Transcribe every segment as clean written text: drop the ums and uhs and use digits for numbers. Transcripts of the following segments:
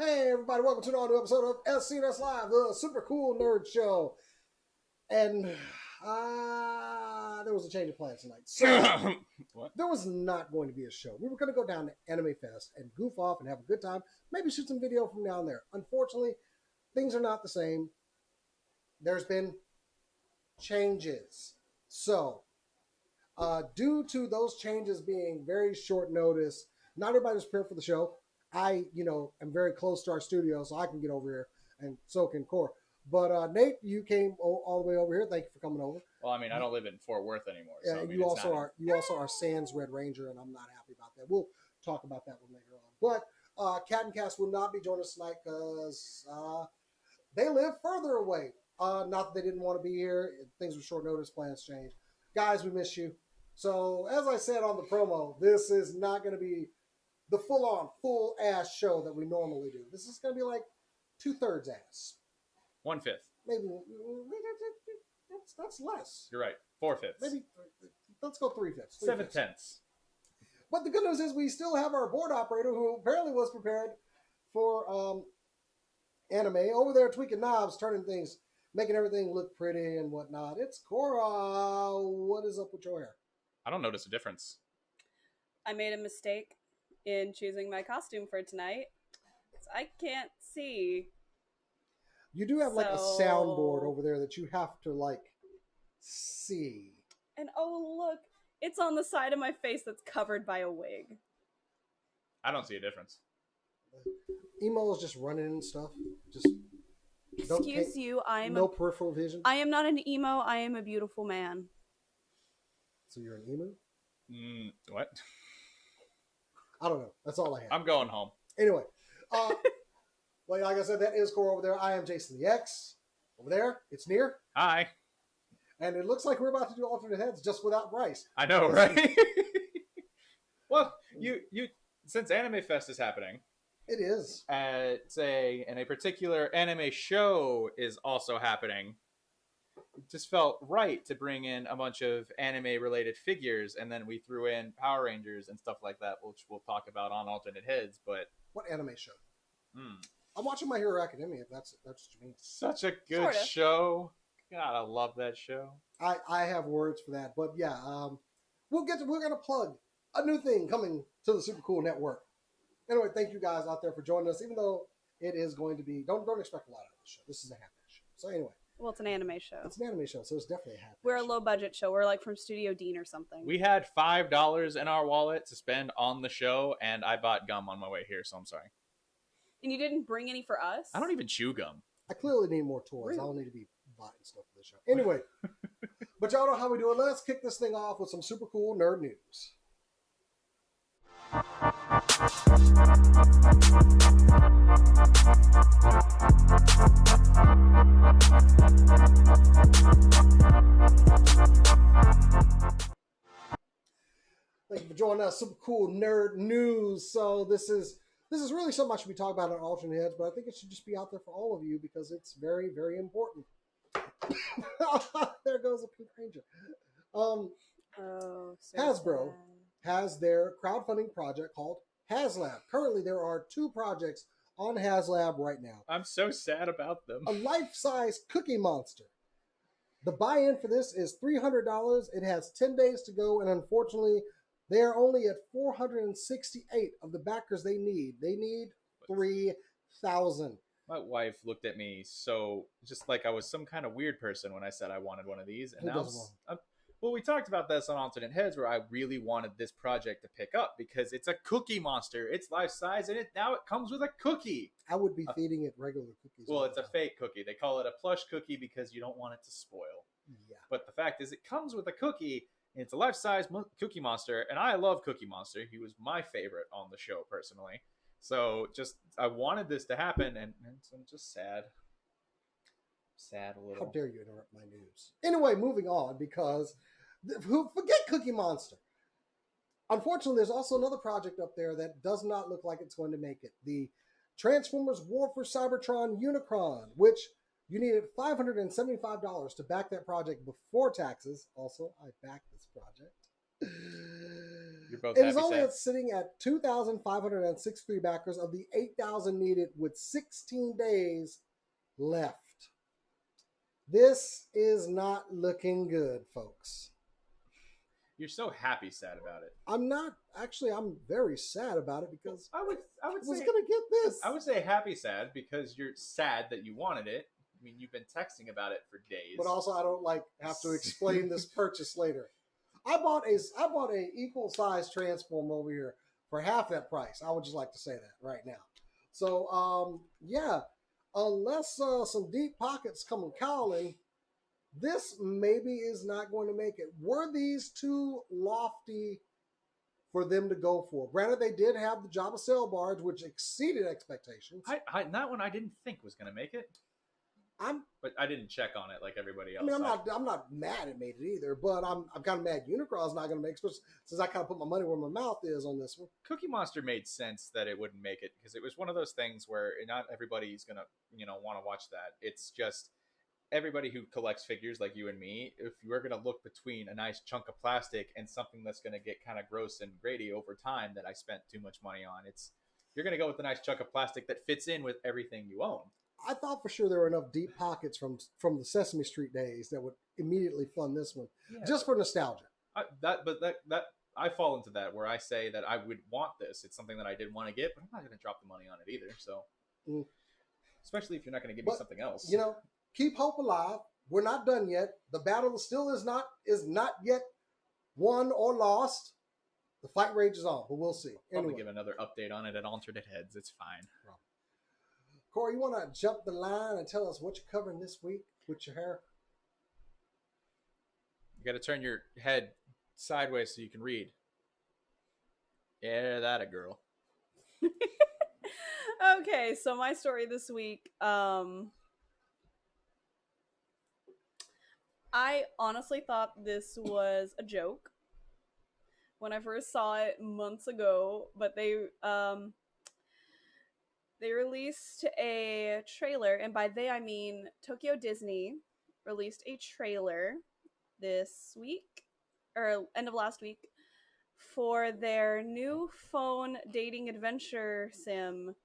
Hey everybody, welcome to another new episode of SCNS Live, the super cool nerd show. And there was a change of plans tonight. So What? there was not going to be a show. We were going to go down to AnimeFEST and goof off and have a good time. Maybe shoot some video from down there. Unfortunately, things are not the same. There's been changes. So due to those changes being very short notice, not everybody was prepared for the show. I, am very close to our studio, so I can get over here, and so can Core. But Nate, you came all the way over here. Thank you for coming over. Well, I mean, I don't live in Fort Worth anymore. Yeah, So, I mean, you also are Sans Red Ranger, and I'm not happy about that. We'll talk about that one later on. But Cat and Cass will not be joining us tonight because they live further away. Not that they didn't want to be here. Things were short notice. Plans changed. Guys, we miss you. So, as I said on the promo, this is not going to be the full-on, full-ass show that we normally do. This is going to be like 2/3 ass. 1/5. Maybe that's less. You're right. 4/5. Maybe let's go 3/5. 7/10. But the good news is we still have our board operator who apparently was prepared for anime over there tweaking knobs, turning things, making everything look pretty and whatnot. It's Cora. What is up with your hair? I don't notice a difference. I made a mistake in choosing my costume for tonight. So I can't see. You do have like a soundboard over there that you have to like see. And oh look, it's on the side of my face that's covered by a wig. I don't see a difference. Emo is just running and stuff. Just excuse you, no peripheral vision. I am not an emo. I am a beautiful man. So you're an emu? What? I don't know. That's all I have. I'm going home. Anyway, well, like I said, that is Core over there. I am Jason the X. Over there, it's Near. Hi. And it looks like we're about to do alternate heads just without Bryce. I know, right? Well, you since AnimeFEST is happening, it is. And a particular anime show is also happening. It just felt right to bring in a bunch of anime-related figures, and then we threw in Power Rangers and stuff like that, which we'll talk about on alternate heads. But what anime show? I'm watching My Hero Academia. If that's what you mean. Such a good show. God, I love that show. I have words for that, but yeah, we're gonna plug a new thing coming to the Super Cool Network. Anyway, thank you guys out there for joining us. Even though it is going to be, don't expect a lot out of this show. This is a half-day show. So anyway. Well, it's an anime show. It's an anime show, so it's definitely a half-day We're show. a low-budget show. We're like from Studio Dean or something. We had $5 in our wallet to spend on the show, and I bought gum on my way here, so I'm sorry. And you didn't bring any for us? I don't even chew gum. I clearly need more toys. Really? I don't need to be buying stuff for this show. Anyway, but y'all know how we do it. Let's kick this thing off with some super cool nerd news. Thank you for joining us, super cool nerd news. So this is really something I should be talking about on alternate heads, but I think it should just be out there for all of you because it's very, very important. There goes a Pink Ranger. So Hasbro sad. has their crowdfunding project called HasLab. Currently, there are 2 projects on HasLab right now. I'm so sad about them. A life-size Cookie Monster. The buy-in for this is $300. It has 10 days to go, and unfortunately, they are only at 468 of the backers they need. They need 3,000. My wife looked at me so just like I was some kind of weird person when I said I wanted one of these. And well, we talked about this on alternate heads where I really wanted this project to pick up because it's a Cookie Monster. It's life size, and now it comes with a cookie. I would be feeding it regular cookies. Well, it's a fake cookie. They call it a plush cookie because you don't want it to spoil. Yeah. But the fact is, it comes with a cookie. It's a life-size Cookie Monster, and I love Cookie Monster. He was my favorite on the show, personally. So, I wanted this to happen, and so I'm just sad. Sad a little. How dare you interrupt my news? Anyway, moving on, because forget Cookie Monster. Unfortunately, there's also another project up there that does not look like it's going to make it. The Transformers War for Cybertron Unicron, which you needed $575 to back that project before taxes. Also, I backed this project. You're both It is happy, only sad? sitting at 2,563 backers of the 8,000 needed with 16 days left. This is not looking good, folks. You're so happy, sad about it. I'm not actually. I'm very sad about it because I would was say gonna get this. I would say happy, sad because you're sad that you wanted it. I mean, you've been texting about it for days. But also, I don't have to explain this purchase later. I bought a equal size transform over here for half that price. I would just like to say that right now. So yeah, unless some deep pockets come calling, this maybe is not going to make it. Were these too lofty for them to go for? Granted, they did have the Java Sail Barge, which exceeded expectations. That one I didn't think was going to make it. But I didn't check on it like everybody else. I mean, I'm not mad it made it either, but I'm kind of mad Unicraw's not going to make it, since I kind of put my money where my mouth is on this one. Cookie Monster made sense that it wouldn't make it because it was one of those things where not everybody's going to, want to watch that. It's just everybody who collects figures like you and me, if you are going to look between a nice chunk of plastic and something that's going to get kind of gross and grady over time that I spent too much money on, you're going to go with the nice chunk of plastic that fits in with everything you own. I thought for sure there were enough deep pockets from the Sesame Street days that would immediately fund this one, just for nostalgia. I fall into that where I say that I would want this. It's something that I did want to get, but I'm not going to drop the money on it either. So, especially if you're not going to give me something else. Keep hope alive. We're not done yet. The battle still is not yet won or lost. The fight rages on, but we'll see. Probably give another update on it at Alternate Heads. It's fine. Corey, you want to jump the line and tell us what you're covering this week with your hair? You got to turn your head sideways so you can read. Yeah, that a girl. Okay, so my story this week, I honestly thought this was a joke when I first saw it months ago, but they released a trailer, and by they I mean Tokyo Disney released a trailer this week, or end of last week, for their new phone dating adventure sim,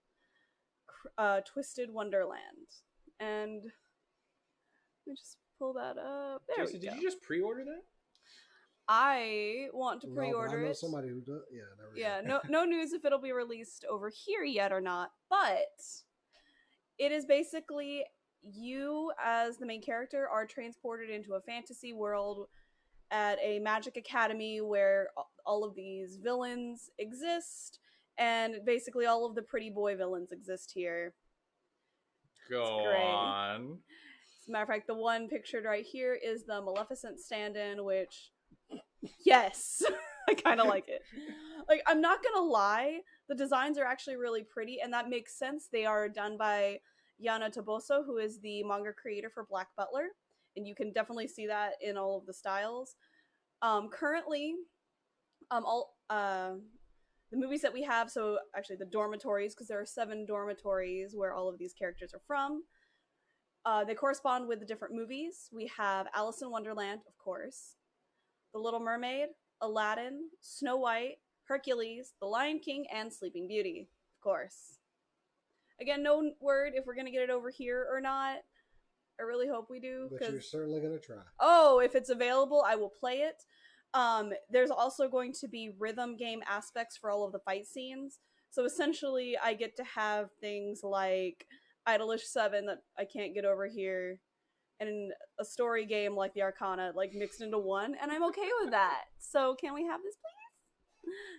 Twisted Wonderland. And let me just pull that up. There Jason, we go. did you just pre-order that? I want to pre-order I know it. Somebody who does. Yeah, no news if it'll be released over here yet or not, but it is basically you as the main character are transported into a fantasy world at a magic academy where all of these villains exist, and basically all of the pretty boy villains exist here. Go on. As a matter of fact, the one pictured right here is the Maleficent stand-in, which, yes, I kind of like it. Like, I'm not gonna lie, the designs are actually really pretty, and that makes sense. They are done by Yana Toboso, who is the manga creator for Black Butler, and you can definitely see that in all of the styles. Currently, all the movies that we have, so actually the dormitories, because there are 7 dormitories where all of these characters are from, they correspond with the different movies. We have Alice in Wonderland, of course, The Little Mermaid, Aladdin, Snow White, Hercules, The Lion King, and Sleeping Beauty, of course. Again, no word if we're going to get it over here or not. I really hope we do. But you're certainly going to try. Oh, if it's available, I will play it. There's also going to be rhythm game aspects for all of the fight scenes. So essentially, I get to have things like Idolish 7 that I can't get over here, and a story game like the Arcana, like mixed into one, and I'm okay with that. So can we have this, please?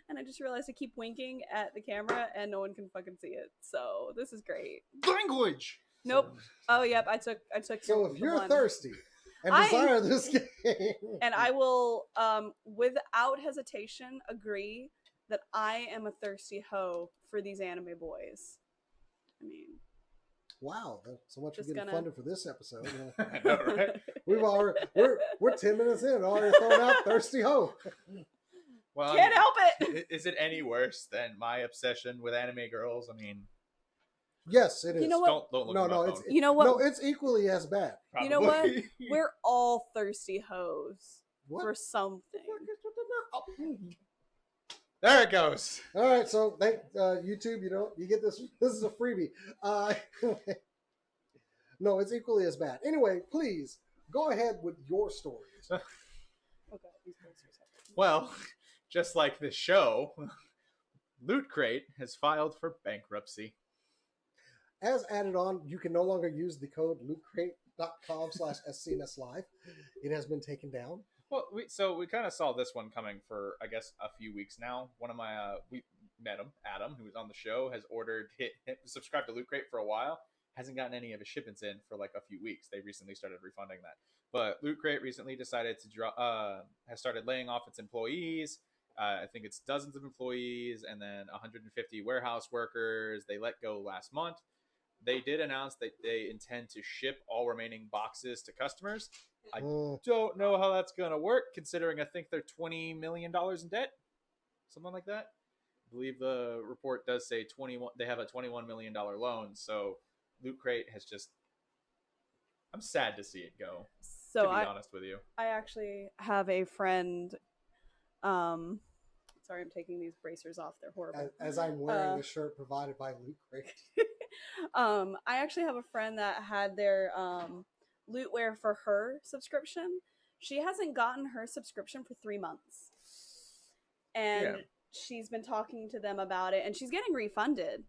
And I just realized I keep winking at the camera, and no one can fucking see it. So this is great. Language! Nope. Oh, yep, I took So if you're thirsty and desire this game, and I will, without hesitation, agree that I am a thirsty hoe for these anime boys. I mean, wow! So much for getting funded for this episode. I know, right? We're 10 minutes in, already throwing out thirsty hoe. Well, can't help it. Is it any worse than my obsession with anime girls? I mean, yes, it is. You know what? Don't look no, at my no, phone. it's you know what? No, it's equally as bad. Probably. You know what? We're all thirsty hoes What? for something. There it goes. All right, so thank YouTube. You get this. This is a freebie. No, it's equally as bad. Anyway, please go ahead with your stories. Okay, these posters have- Well, just like this show, Loot Crate has filed for bankruptcy. As added on, you can no longer use the code lootcrate.com/SCNSlive. It has been taken down. Well, we kind of saw this one coming for, I guess, a few weeks now. One of my we met him, Adam, who was on the show, has subscribed to Loot Crate for a while. Hasn't gotten any of his shipments in for like a few weeks. They recently started refunding that. But Loot Crate recently decided to has started laying off its employees. I think it's dozens of employees and then 150 warehouse workers. They let go last month. They did announce that they intend to ship all remaining boxes to customers. I don't know how that's going to work, considering I think they're $20 million in debt, something like that. I believe the report does say 21. They have a $21 million loan. So Loot Crate has just. I'm sad to see it go. So to be honest with you, I actually have a friend. Sorry, I'm taking these bracers off. They're horrible. As I'm wearing the shirt provided by Loot Crate. I actually have a friend that had their Lootware for her subscription. She hasn't gotten her subscription for 3 months. And she's been talking to them about it, and she's getting refunded.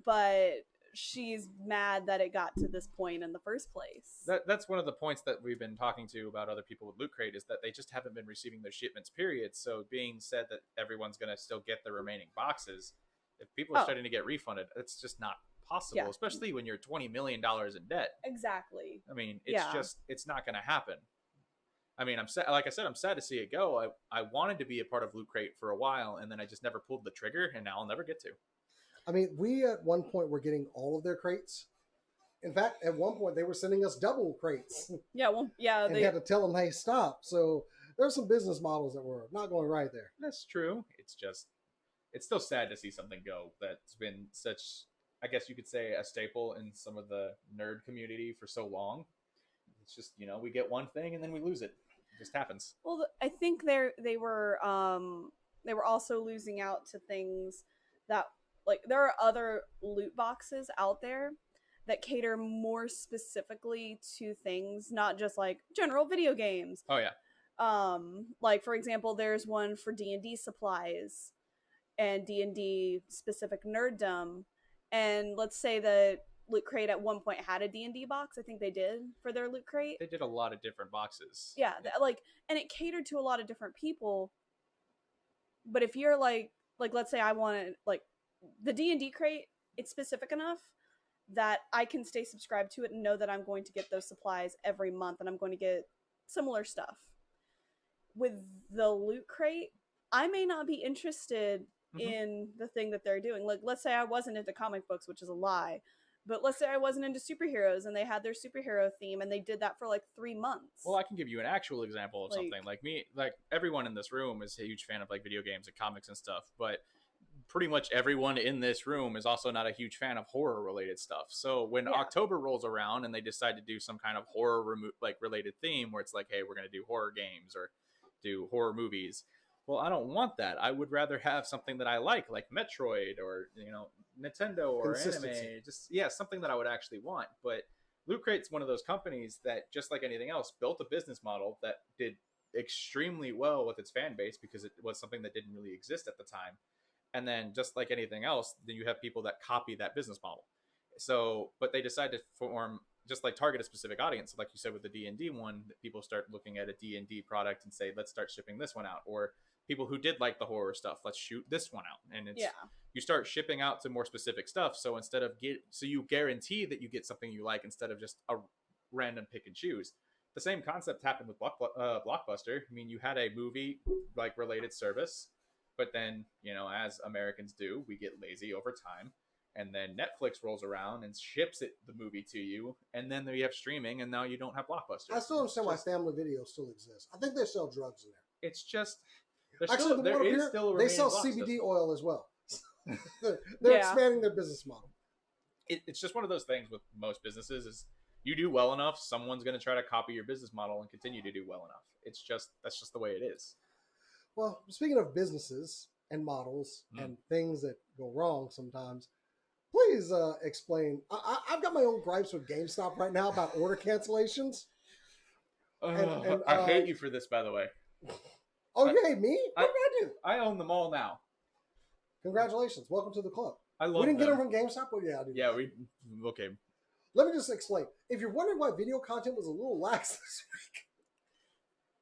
But she's mad that it got to this point in the first place. That's one of the points that we've been talking to about other people with Loot Crate is that they just haven't been receiving their shipments, period. So being said that everyone's going to still get the remaining boxes, if people are starting to get refunded, it's just not possible, especially when you're $20 million in debt. Exactly. I mean, it's not going to happen. I mean, I'm sad. Like I said, I'm sad to see it go. I wanted to be a part of Loot Crate for a while, and then I just never pulled the trigger, and now I'll never get to. I mean, we at one point were getting all of their crates. In fact, at one point they were sending us double crates. Yeah, well, yeah. And they had to tell them, hey, stop. So there's some business models that were not going right there. That's true. It's still sad to see something go that's been such, I guess you could say, a staple in some of the nerd community for so long. It's just, we get one thing and then we lose it. It just happens. Well, I think they were also losing out to things that, like, there are other loot boxes out there that cater more specifically to things, not just like general video games. Oh yeah. Like, for example, there's one for D&D supplies and D&D specific nerddom. And let's say that Loot Crate at one point had a D&D box. I think they did for their Loot Crate. They did a lot of different boxes. Yeah, and it catered to a lot of different people. But if you're like let's say I wanted, like, the D&D crate, it's specific enough that I can stay subscribed to it and know that I'm going to get those supplies every month and I'm going to get similar stuff. With the Loot Crate, I may not be interested in the thing that they're doing. Like, let's say I wasn't into comic books, which is a lie, but let's say I wasn't into superheroes and they had their superhero theme and they did that for like 3 months. Well, I can give you an actual example of something. Like me, like everyone in this room is a huge fan of like video games and comics and stuff, but pretty much everyone in this room is also not a huge fan of horror related stuff. So when October rolls around and they decide to do some kind of horror related theme where it's like, hey, we're going to do horror games or do horror movies. Well, I don't want that. I would rather have something that I like Metroid or, Nintendo or anime. Just, something that I would actually want. But Loot Crate's one of those companies that, just like anything else, built a business model that did extremely well with its fan base because it was something that didn't really exist at the time. And then just like anything else, then you have people that copy that business model. So, but they decide to target a specific audience. So like you said with the D&D one, that people start looking at a D&D product and say, let's start shipping this one out. Or people who did like the horror stuff, let's shoot this one out. And it's, you start shipping out to more specific stuff. So instead of you guarantee that you get something you like instead of just a random pick and choose. The same concept happened with Blockbuster. I mean, you had a movie like related service. But then, as Americans do, we get lazy over time. And then Netflix rolls around and ships the movie to you. And then you have streaming, and now you don't have Blockbuster. I still understand why Family Video still exists. I think they sell drugs in there. It's just... They sell CBD oil as well. They're expanding their business model. It's just one of those things with most businesses is you do well enough, someone's going to try to copy your business model and continue to do well enough. That's just the way it is. Well, speaking of businesses, and models and things that go wrong sometimes. Please explain. I've got my own gripes with GameStop right now about order cancellations. I hate you for this, by the way. Oh, you hate me? What did I do? I own them all now. Congratulations. Welcome to the club. I love We didn't them. get them from GameStop? Well, yeah, I do. Yeah, okay. Let me just explain. If you're wondering why video content was a little lax this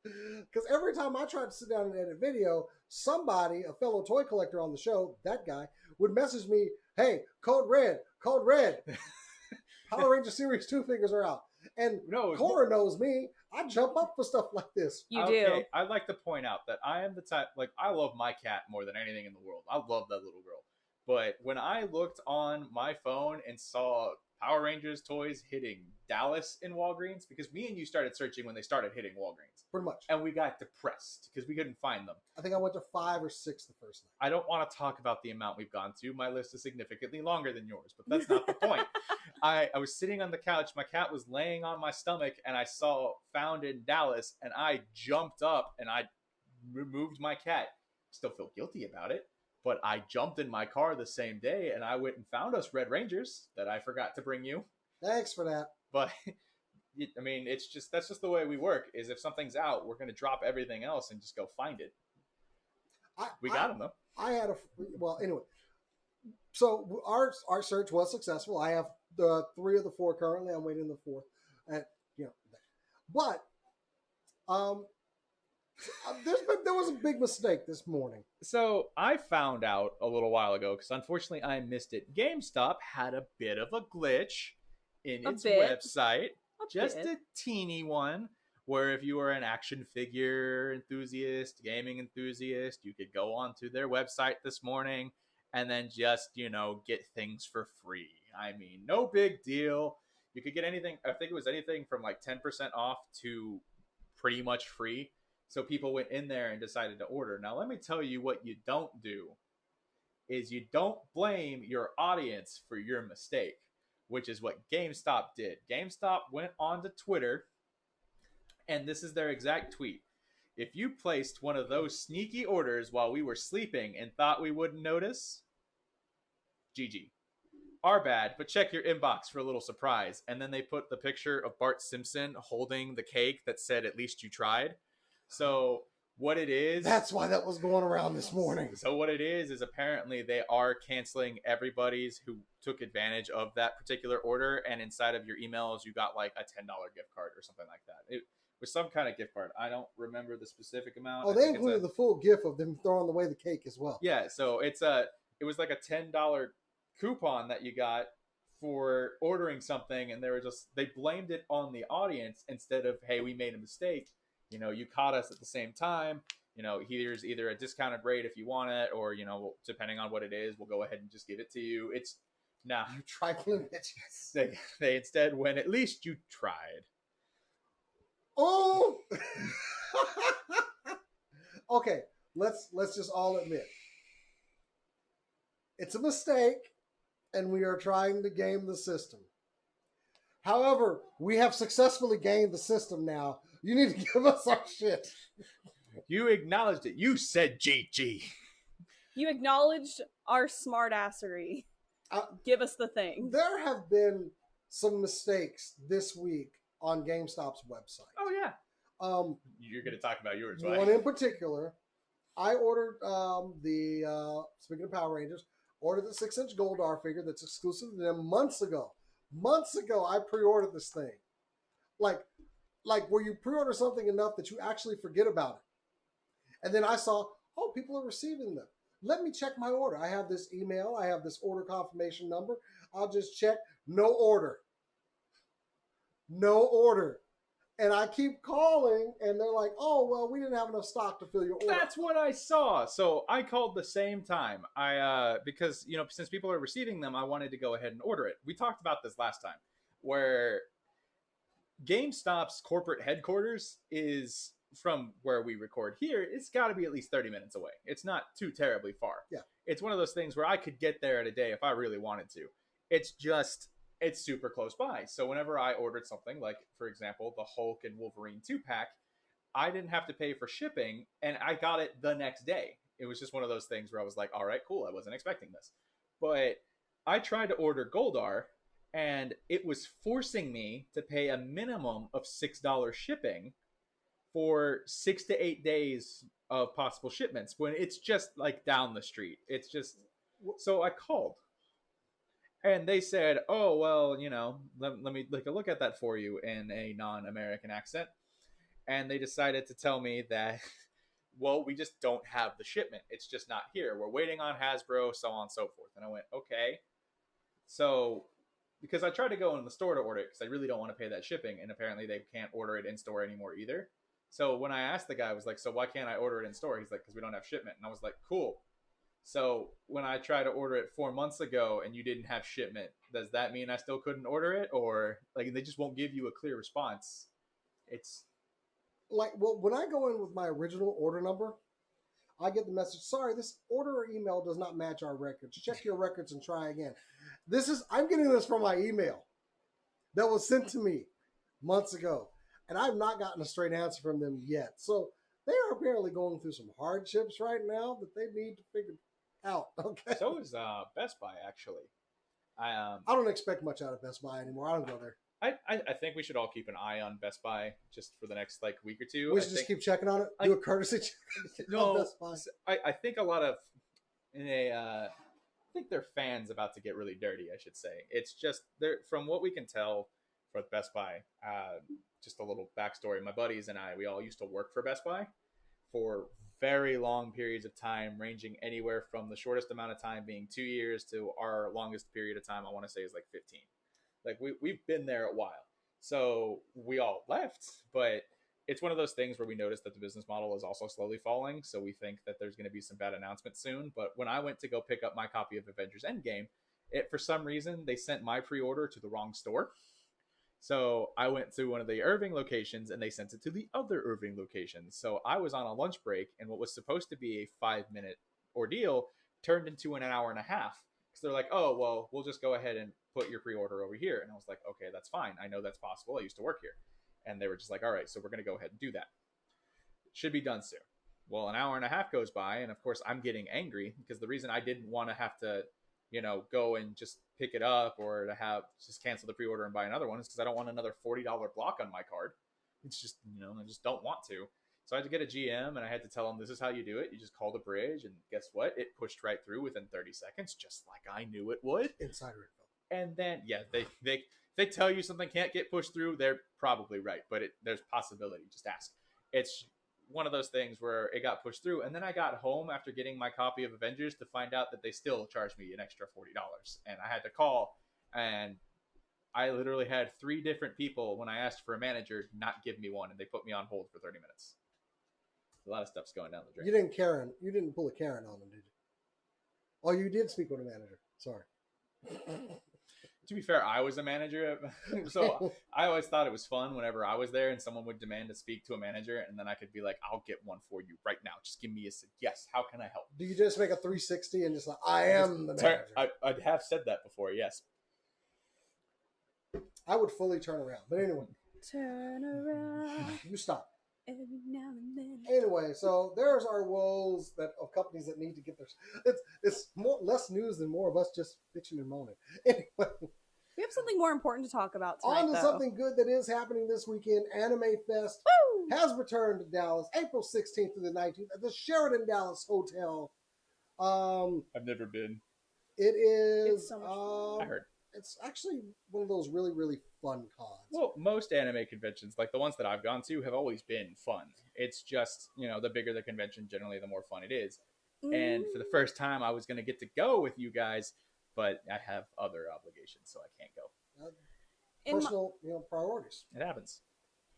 week, because every time I tried to sit down and edit video, somebody, a fellow toy collector on the show, that guy, would message me, hey, code red. Power Ranger Series 2 figures are out. And Cora knows me. I jump up for stuff like this. You do. I'd like to point out that I am the type, like, I love my cat more than anything in the world. I love that little girl. But when I looked on my phone and saw Power Rangers toys hitting Dallas in Walgreens, because me and you started searching when they started hitting Walgreens. Pretty much. And we got depressed because we couldn't find them. I think I went to 5 or 6 the first night. I don't want to talk about the amount we've gone to. My list is significantly longer than yours, but that's not the point. I was sitting on the couch. My cat was laying on my stomach, and I saw found in Dallas, and I jumped up and I removed my cat. Still feel guilty about it, but I jumped in my car the same day, and I went and found us Red Rangers that I forgot to bring you. Thanks for that. But I mean, that's just the way we work. Is if something's out, we're going to drop everything else and just go find it. We got them though. Anyway. So our search was successful. I have the 3 of the 4 currently. I'm waiting the 4th, and but there was a big mistake this morning. So I found out a little while ago, because unfortunately I missed it. GameStop had a bit of a glitch in its website, just a teeny one, where if you were an action figure enthusiast, gaming enthusiast, you could go onto their website this morning and then just, get things for free. I mean, no big deal. You could get anything. I think it was anything from like 10% off to pretty much free. So people went in there and decided to order. Now, let me tell you what you don't do is you don't blame your audience for your mistake, which is what GameStop did. GameStop went onto Twitter, and this is their exact tweet. If you placed one of those sneaky orders while we were sleeping and thought we wouldn't notice, GG. Our bad, but check your inbox for a little surprise. And then they put the picture of Bart Simpson holding the cake that said, at least you tried. So what it is... That's why that was going around this morning. So what it is apparently they are canceling everybody's who took advantage of that particular order. And inside of your emails, you got like a $10 gift card or something like that. It was some kind of gift card. I don't remember the specific amount. Oh, they included the full gift of them throwing away the cake as well. Yeah, so it was like a $10 coupon that you got for ordering something, and they blamed it on the audience instead of, hey, we made a mistake. You caught us at the same time. Here's either a discounted rate if you want it, or depending on what it is, we'll go ahead and just give it to you. It's you trifling bitches. They instead went, at least you tried. Oh. Okay, let's just all admit it's a mistake, and we are trying to game the system. However, we have successfully gamed the system now. You need to give us our shit. You acknowledged it. You said GG. You acknowledged our smartassery. Give us the thing. There have been some mistakes this week on GameStop's website. Oh, yeah. You're going to talk about yours, right? One in particular. I ordered speaking of Power Rangers, ordered the 6-inch Goldar figure that's exclusive to them months ago. Months ago, I pre-ordered this thing. Like where you pre-order something enough that you actually forget about it. And then I saw, people are receiving them. Let me check my order. I have this email. I have this order confirmation number. I'll just check. No order. No order. And I keep calling, and they're like, oh, well, we didn't have enough stock to fill your order. That's what I saw. So I called the same time. Because, since people are receiving them, I wanted to go ahead and order it. We talked about this last time, where GameStop's corporate headquarters is from where we record here. It's got to be at least 30 minutes away. It's not too terribly far. Yeah. It's one of those things where I could get there in a day if I really wanted to. It's super close by. So whenever I ordered something like, for example, the Hulk and Wolverine 2-pack, I didn't have to pay for shipping, and I got it the next day. it was just one of those things where I was like, all right, cool. I wasn't expecting this. But I tried to order Goldar, and it was forcing me to pay a minimum of $6 shipping for 6 to 8 days of possible shipments when it's just like down the street. It's just, so I called and they said, oh, well, let me take a look at that for you in a non-American accent. And they decided to tell me that, well, we just don't have the shipment. It's just not here. We're waiting on Hasbro, so on and so forth. And I went, okay. So, because I tried to go in the store to order it because I really don't want to pay that shipping. And apparently they can't order it in store anymore either. So when I asked the guy, I was like, so why can't I order it in store? He's like, because we don't have shipment. And I was like, cool. So when I tried to order it 4 months ago and you didn't have shipment, does that mean I still couldn't order it? Or like they just won't give you a clear response? It's like, well, when I go in with my original order number, I get the message, sorry, this order or email does not match our records. Check your records and try again. I'm getting this from my email that was sent to me months ago. And I've not gotten a straight answer from them yet. So they are apparently going through some hardships right now that they need to figure out. Okay. So is Best Buy, actually. I don't expect much out of Best Buy anymore. I don't go there. I think we should all keep an eye on Best Buy just for the next week or two. We should just keep checking on it. Do a courtesy check. No, Best Buy. I think a lot of I think they're fans about to get really dirty. I should say it's just from what we can tell for Best Buy. Just a little backstory: my buddies and we all used to work for Best Buy for very long periods of time, ranging anywhere from the shortest amount of time being 2 years to our longest period of time, I want to say, is 15. We've been there a while. So we all left, but it's one of those things where we noticed that the business model is also slowly falling. So we think that there's going to be some bad announcements soon. But when I went to go pick up my copy of Avengers Endgame, for some reason, they sent my pre-order to the wrong store. So I went to one of the Irving locations and they sent it to the other Irving locations. So I was on a lunch break, and what was supposed to be a 5-minute ordeal turned into an hour and a half. Because they're like, oh, well, we'll just go ahead and put your pre-order over here. And I was like, okay, that's fine. I know that's possible. I used to work here. And they were just like, all right, so we're going to go ahead and do that. It should be done soon. Well, an hour and a half goes by. And of course, I'm getting angry because the reason I didn't want to have to, go and just pick it up or to just cancel the pre-order and buy another one is because I don't want another $40 block on my card. It's just, I just don't want to. So I had to get a GM and I had to tell them, this is how you do it. You just call the bridge, and guess what? It pushed right through within 30 seconds, just like I knew it would. Insider info. And then, yeah, they tell you something can't get pushed through, they're probably right, but there's possibility. Just ask. It's one of those things where it got pushed through. And then I got home after getting my copy of Avengers to find out that they still charged me an extra $40. And I had to call, and I literally had 3 different people when I asked for a manager not give me one, and they put me on hold for 30 minutes. A lot of stuff's going down the drain. You didn't pull a Karen on them, did you? Oh, you did speak with a manager. Sorry. To be fair, I was a manager, so I always thought it was fun whenever I was there and someone would demand to speak to a manager, and then I could be like, I'll get one for you right now. Just give me a yes. How can I help? Do you just make a 360 and just like, I am the manager? I have said that before, yes. I would fully turn around. But anyway. Turn around. You stop. Every now and then. Anyway, so there's our woes of companies that need to get their. It's less news than more of us just bitching and moaning. Anyway, we have something more important to talk about tonight. On to something good that is happening this weekend. AnimeFEST has returned to Dallas, April 16th through the 19th at the Sheraton Dallas Hotel. I've never been. It is. It's so much fun. I heard. It's actually one of those really, really fun cons. Well, most anime conventions, like the ones that I've gone to, have always been fun. It's just, the bigger the convention, generally, the more fun it is. And for the first time, I was going to get to go with you guys, but I have other obligations, so I can't go. Personal, priorities. It happens.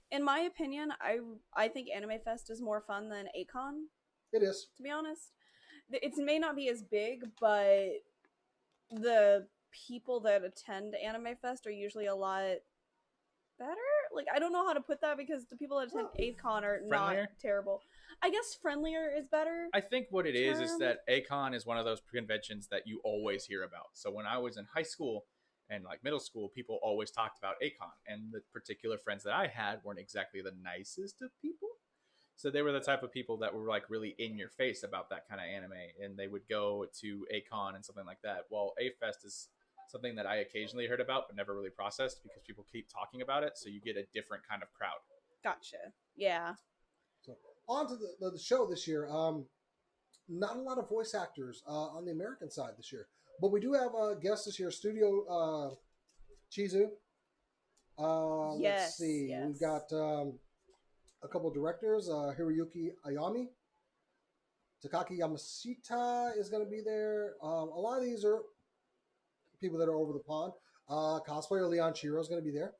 In my opinion, I think AnimeFest is more fun than A-Kon. It is. To be honest. It may not be as big, but the people that attend AnimeFest are usually a lot better. I don't know how to put that because the people that attend A-Kon are friendlier? Not terrible. I guess friendlier is better. I think what it is that A-Kon is one of those conventions that you always hear about. So when I was in high school and middle school, people always talked about A-Kon, and the particular friends that I had weren't exactly the nicest of people. So they were the type of people that were like really in your face about that kind of anime, and they would go to a con and something like that. Well, A-Fest is something that I occasionally heard about but never really processed because people keep talking about it, so you get a different kind of crowd. Gotcha. Yeah. So on to the show this year. Not a lot of voice actors on the American side this year, but we do have a guest this year, Studio Chizu. Let's see. Yes. We've got a couple of directors, Hiroyuki Ayami. Takaki Yamashita is going to be there. A lot of these are people that are over the pond. Cosplayer Leon Chiro is going to be there.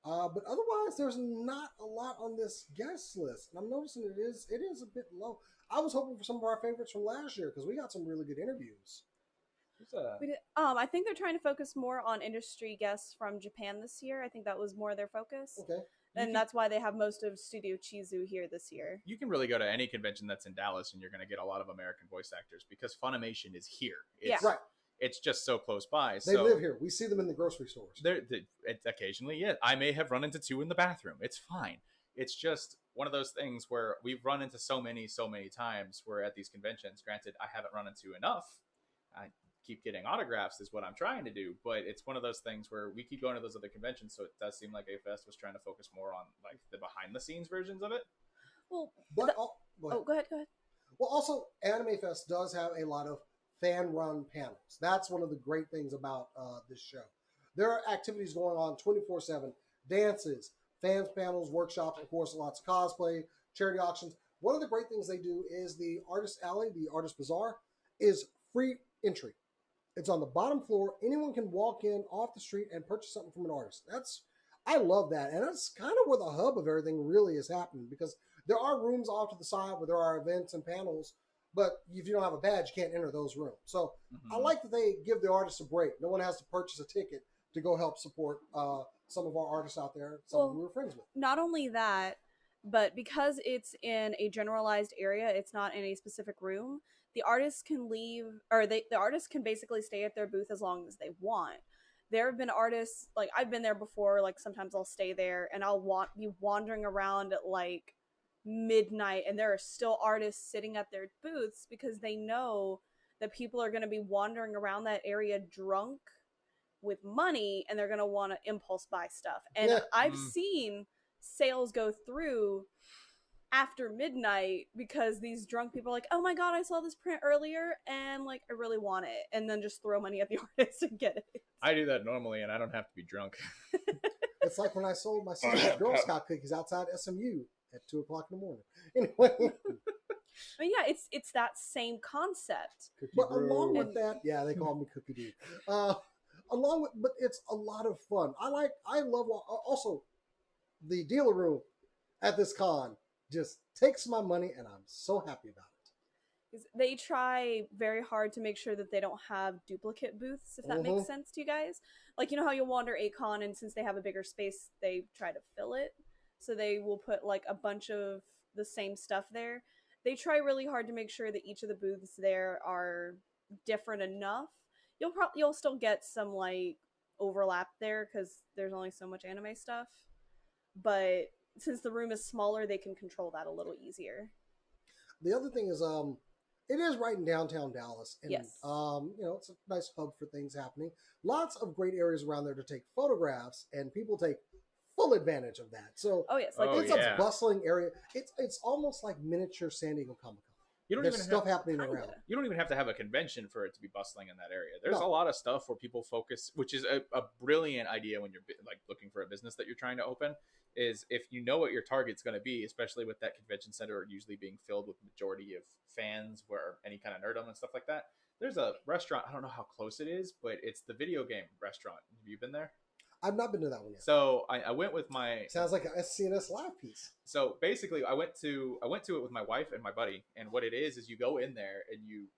But otherwise, there's not a lot on this guest list. And I'm noticing it is a bit low. I was hoping for some of our favorites from last year because we got some really good interviews. I think they're trying to focus more on industry guests from Japan this year. I think that was more their focus. Okay. And that's why they have most of Studio Chizu here this year. You can really go to any convention that's in Dallas and you're going to get a lot of American voice actors because Funimation is here. Right. It's just so close by. They live here. We see them in the grocery stores. Occasionally, yeah. I may have run into two in the bathroom. It's fine. It's just one of those things where we've run into so many times where at these conventions, granted, I haven't run into enough. I keep getting autographs is what I'm trying to do, but it's one of those things where we keep going to those other conventions, so it does seem like A-Fest was trying to focus more on like the behind the scenes versions of it. Well, go ahead. Well, also, AnimeFest does have a lot of fan-run panels. That's one of the great things about this show. There are activities going on 24/7, dances, fans panels, workshops, of course, lots of cosplay, charity auctions. One of the great things they do is the Artist Alley, the Artist Bazaar, is free entry. It's on the bottom floor. Anyone can walk in off the street and purchase something from an artist. I love that. And that's kind of where the hub of everything really is happening because there are rooms off to the side where there are events and panels, but if you don't have a badge, you can't enter those rooms. So I like that they give the artists a break. No one has to purchase a ticket to go help support some of our artists out there, some we were friends with. Not only that, but because it's in a generalized area, it's not in a specific room, the artists can leave, or the artists can basically stay at their booth as long as they want. There have been artists, like I've been there before, like sometimes I'll stay there and I'll be wandering around at like midnight and there are still artists sitting at their booths because they know that people are going to be wandering around that area drunk with money and they're going to want to impulse buy stuff. And I've seen sales go through after midnight because these drunk people are like, oh my god, I saw this print earlier and like I really want it, and then just throw money at the artist and get it. I do that normally and I don't have to be drunk. It's like when I sold my sister's Girl Scout cookies outside SMU at 2:00 in the morning. Anyway. I mean, yeah, it's that same concept. But along with that, yeah, they call me Cookie Dude. But it's a lot of fun. I love also the dealer room at this con just takes my money and I'm so happy about it. They try very hard to make sure that they don't have duplicate booths, if that makes sense to you guys. Like, you know how you'll wander a con and since they have a bigger space, they try to fill it. So they will put like a bunch of the same stuff there. They try really hard to make sure that each of the booths there are different enough. You'll still get some like overlap there because there's only so much anime stuff. But since the room is smaller, they can control that a little easier. The other thing is, it is right in downtown Dallas, and yes. It's a nice hub for things happening. Lots of great areas around there to take photographs, and people take full advantage of that. So, yes, it's a bustling area. It's almost like miniature San Diego Comic Con. There's stuff happening around. You don't even have to have a convention for it to be bustling in that area. There's a lot of stuff where people focus, which is a brilliant idea when you're like looking for a business that you're trying to open, is if you know what your target's going to be, especially with that convention center usually being filled with majority of fans where any kind of nerdom and stuff like that. There's a restaurant, I don't know how close it is, but it's the video game restaurant. Have you been there? I've not been to that one yet. So I went with my... Sounds like a SCNS live piece. So basically, I went to it with my wife and my buddy, and what it is you go in there and you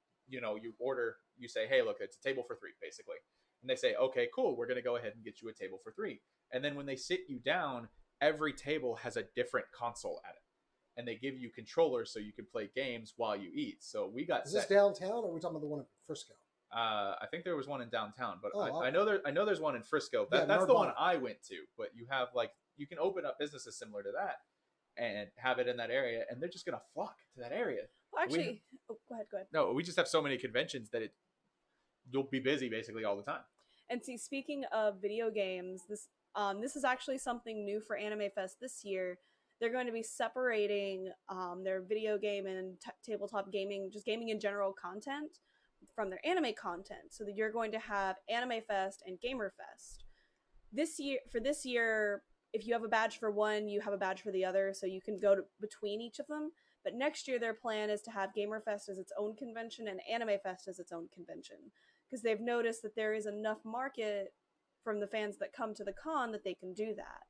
order, you say, hey, look, it's a table for 3, basically. And they say, okay, cool, we're going to go ahead and get you a table for 3. And then when they sit you down, every table has a different console at it. And they give you controllers so you can play games while you eat. So we got... Is this downtown, or are we talking about the one in Frisco? I think there was one in downtown, but I know there's one in Frisco. That's the one I went to. But you have you can open up businesses similar to that, and have it in that area, and they're just gonna flock to that area. Well, actually, go ahead. No, we just have so many conventions that you'll be busy basically all the time. And see, speaking of video games, this is actually something new for AnimeFest this year. They're going to be separating their video game and tabletop gaming, just gaming in general content from their anime content, so that you're going to have AnimeFest and GamerFest. This year, if you have a badge for one, you have a badge for the other, so you can go between each of them. But next year, their plan is to have GamerFest as its own convention and AnimeFest as its own convention, because they've noticed that there is enough market from the fans that come to the con that they can do that.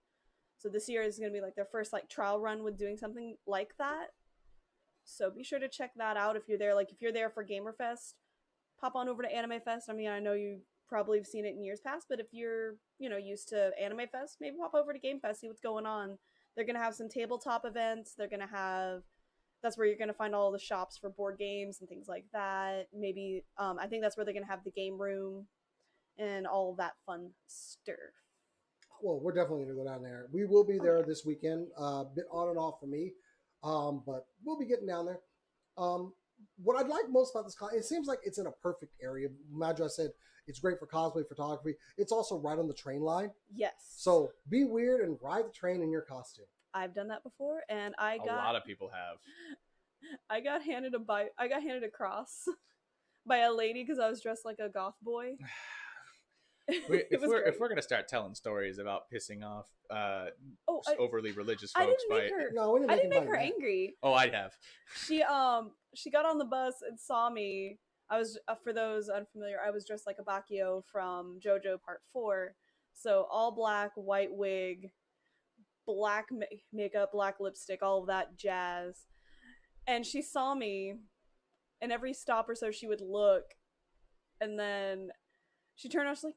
So this year is going to be like their first like trial run with doing something like that. So be sure to check that out if you're there. Like if you're there for GamerFest, pop on over to AnimeFest. I mean, I know you probably have seen it in years past, but if you're, used to AnimeFest, maybe pop over to GameFest, see what's going on. They're going to have some tabletop events. That's where you're going to find all the shops for board games and things like that. Maybe, I think that's where they're going to have the game room and all that fun stuff. Well, we're definitely going to go down there. We will be there this weekend. A bit on and off for me, but we'll be getting down there. What I'd like most about this con, it seems like it's in a perfect area. Imagine I said it's great for cosplay, photography. It's also right on the train line. Yes. So be weird and ride the train in your costume. I've done that before, and a lot of people have. I got handed a cross by a lady because I was dressed like a goth boy. If we're gonna start telling stories about pissing off overly religious folks, I didn't make her angry. Oh, I'd have. She got on the bus and saw me. I was for those unfamiliar, I was dressed like a Bakio from JoJo Part 4, so all black, white wig, black makeup, black lipstick, all of that jazz. And she saw me, and every stop or so she would look, and then she turned around, she's like,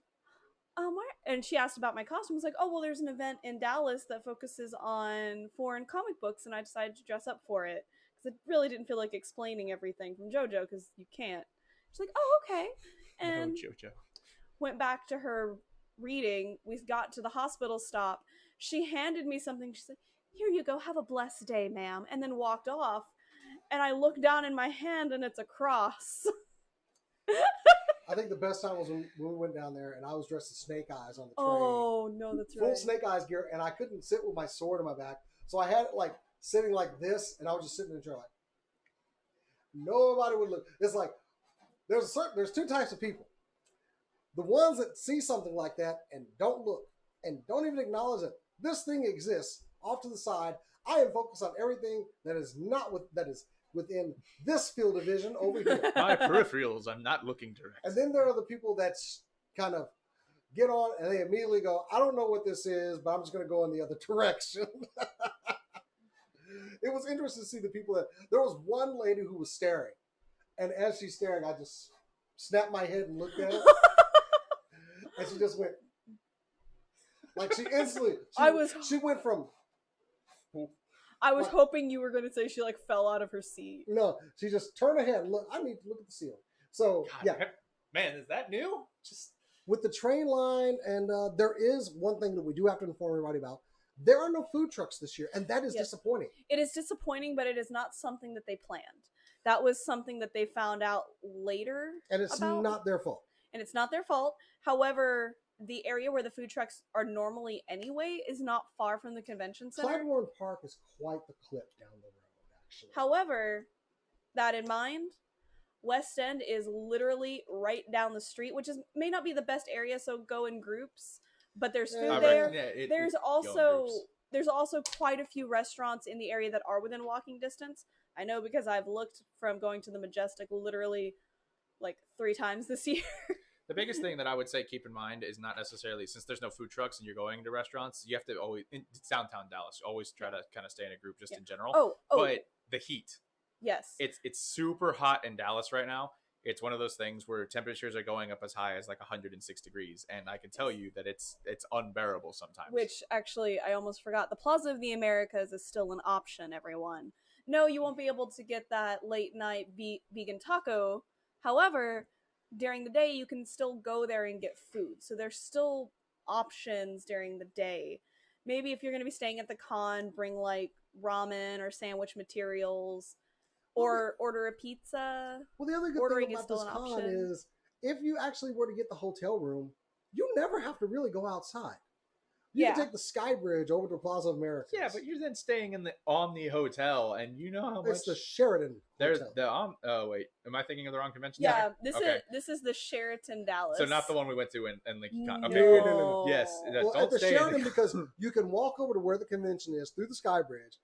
and she asked about my costume. I was like, oh, well, there's an event in Dallas that focuses on foreign comic books, and I decided to dress up for it because it really didn't feel like explaining everything from JoJo because you can't. She's like, oh, okay, and JoJo. Went back to her reading. We got to the hospital stop. She handed me something. She said, here you go, have a blessed day, ma'am, and then walked off. And I looked down in my hand, and it's a cross. I think the best time was when we went down there and I was dressed as Snake Eyes on the train. Oh, no, that's right. Full Snake Eyes gear, and I couldn't sit with my sword in my back. So I had it like sitting like this, and I was just sitting in the chair like, nobody would look. It's like, there's two types of people. The ones that see something like that and don't look and don't even acknowledge that this thing exists off to the side. I am focused on everything that is within this field of vision over here. My peripherals, I'm not looking direct. And then there are the people that kind of get on and they immediately go, I don't know what this is, but I'm just going to go in the other direction. It was interesting to see the people there was one lady who was staring. And as she's staring, I just snapped my head and looked at her. And she just went, like she instantly, she went from, I was hoping you were going to say she like fell out of her seat. No, she just turned her head and look. I need to look at the ceiling. So God, yeah, man, is that new? Just with the train line, and there is one thing that we do have to inform everybody about. There are no food trucks this year, and that is disappointing. It is disappointing, but it is not something that they planned. That was something that they found out later, and it's not their fault. And it's not their fault. However, the area where the food trucks are normally anyway is not far from the convention center. Clybourne Park is quite the clip down the road, actually. However, that in mind, West End is literally right down the street, which may not be the best area, so go in groups. But there's food there. Yeah, there's also quite a few restaurants in the area that are within walking distance. I know because I've looked from going to the Majestic literally like 3 times this year. The biggest thing that I would say keep in mind is not necessarily, since there's no food trucks and you're going to restaurants, you have to always, it's downtown Dallas, always try to kind of stay in a group just in general. But the heat. Yes. It's super hot in Dallas right now. It's one of those things where temperatures are going up as high as like 106 degrees. And I can tell you that it's unbearable sometimes. Which actually, I almost forgot. The Plaza of the Americas is still an option, everyone. No, you won't be able to get that late night vegan taco. However, during the day, you can still go there and get food. So there's still options during the day. Maybe if you're going to be staying at the con, bring like ramen or sandwich materials, or order a pizza. Well, the other good Ordering thing is about still this an con option. is if you actually were to get the hotel room, you never have to really go outside. You Yeah. can take the Sky Bridge over to Plaza Americas. Yeah, but you're then staying in the Omni Hotel, and you know how much it's the Sheraton there's Hotel. the oh wait, am I thinking of the wrong convention? Yeah, center? this is the Sheraton Dallas. So not the one we went to in Lincoln Con. Okay, No. cool. Yes, Well, don't at the stay Sheraton in because you can walk over to where the convention is through the Sky Bridge.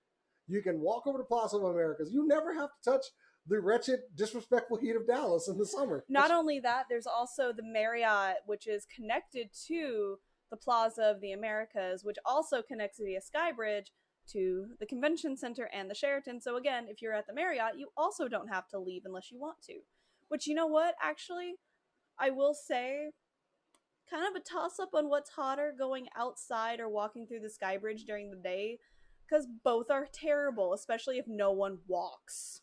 You can walk over to Plaza Americas. You never have to touch the wretched, disrespectful heat of Dallas in the summer. Not only that, there's also the Marriott, which is connected to the Plaza of the Americas, which also connects via Skybridge to the convention center and the Sheraton. So again, if you're at the Marriott, you also don't have to leave unless you want to. Which, you know what, actually, I will say, kind of a toss-up on what's hotter, going outside or walking through the Skybridge during the day, because both are terrible, especially if no one walks.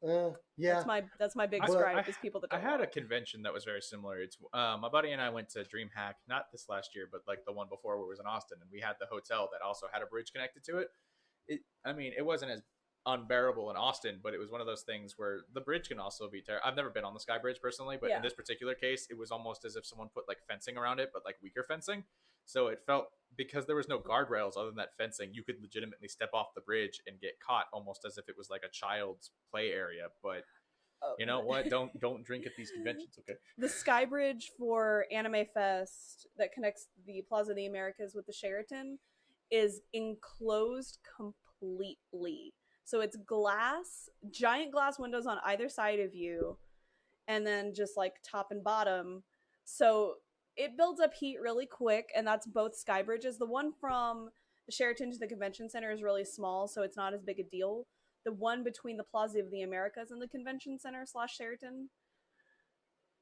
Yeah. That's my biggest But gripe is people that I don't had a walk. convention that was very similar. It's my buddy and I went to DreamHack, not this last year, but like the one before where it was in Austin, and we had the hotel that also had a bridge connected to it. I mean, it wasn't as unbearable in Austin, but it was one of those things where the bridge can also be terrible. I've never been on the Sky Bridge personally, but Yeah. in this particular case, it was almost as if someone put like fencing around it, but like weaker fencing. So it felt, because there was no guardrails other than that fencing, you could legitimately step off the bridge and get caught almost as if it was like a child's play area. But you know what? Don't drink at these conventions, okay? The Skybridge for AnimeFest that connects the Plaza of the Americas with the Sheraton is enclosed completely. So it's glass, giant glass windows on either side of you, and then just like top and bottom. So it builds up heat really quick, and that's both Skybridges. The one from the Sheraton to the convention center is really small, so it's not as big a deal. The one between the Plaza of the Americas and the convention center / Sheraton,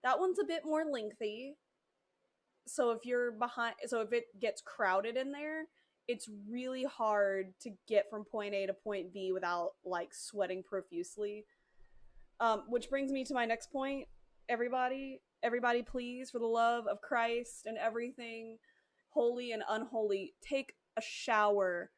that one's a bit more lengthy. So if it gets crowded in there, it's really hard to get from point A to point B without like sweating profusely. Which brings me to my next point. Everybody, please, for the love of Christ and everything holy and unholy, take a shower